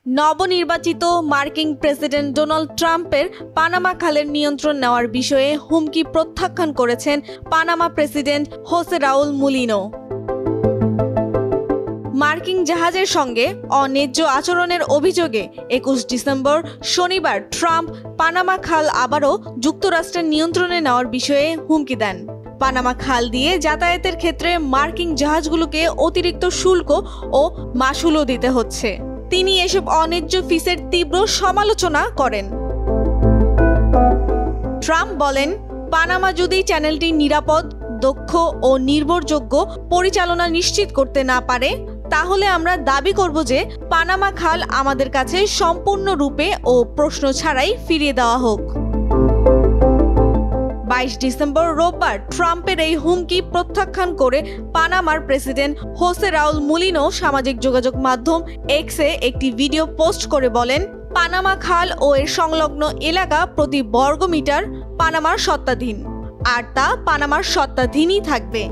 নবনির্বাচিত মার্কিন president Donald ট্রাম্পের পানামা খালের নিয়ন্ত্রণ নেওয়ার বিষয়ে হুমকি প্রত্যাখ্যান করেছেন Panama president Jose Raul Mulino. মার্কিন জাহাজের সঙ্গে অন্যায্য আচরণের অভিযোগে ২১ ডিসেম্বর শনিবার ট্রাম্প পানামা খাল আবারও যুক্তরাষ্ট্রের নিয়ন্ত্রণে নেওয়ার বিষয়ে হুমকি দেন। পানামা খাল দিয়ে যাতায়াতের ক্ষেত্রে মার্কিন জাহাজগুলোকে অতিরিক্ত শুল্ক ও মাশুলও দিতে হচ্ছে। তিনি এসব অন্যায্য ফিসের তীব্র সমালোচনা করেন। ট্রাম্প বলেন, পানামা যদি চ্যানেলটি নিরাপদ, দক্ষ ও নির্ভরযোগ্য পরিচালনা নিশ্চিত করতে না পারে, তাহলে আমরা দাবি করব যে পানামা খাল আমাদের কাছে সম্পূর্ণরূপে ও প্রশ্ন ছাড়াই ফিরিয়ে দেওয়া হোক। ২২ ডিসেম্বর রোববার ট্রাম্পের এই হুমকি প্রত্যাখ্যান করে পানামার প্রেসিডেন্ট হোসে রাউল মুলিনো সামাজিক যোগাযোগ মাধ্যম এক্সে একটি ভিডিও পোস্ট করে বলেন, পানামা খাল ও এর সংলগ্ন এলাকা প্রতি বর্গমিটার পানামার সত্ত্বাধীন, আর তা পানামার সত্ত্বাধীনই থাকবে।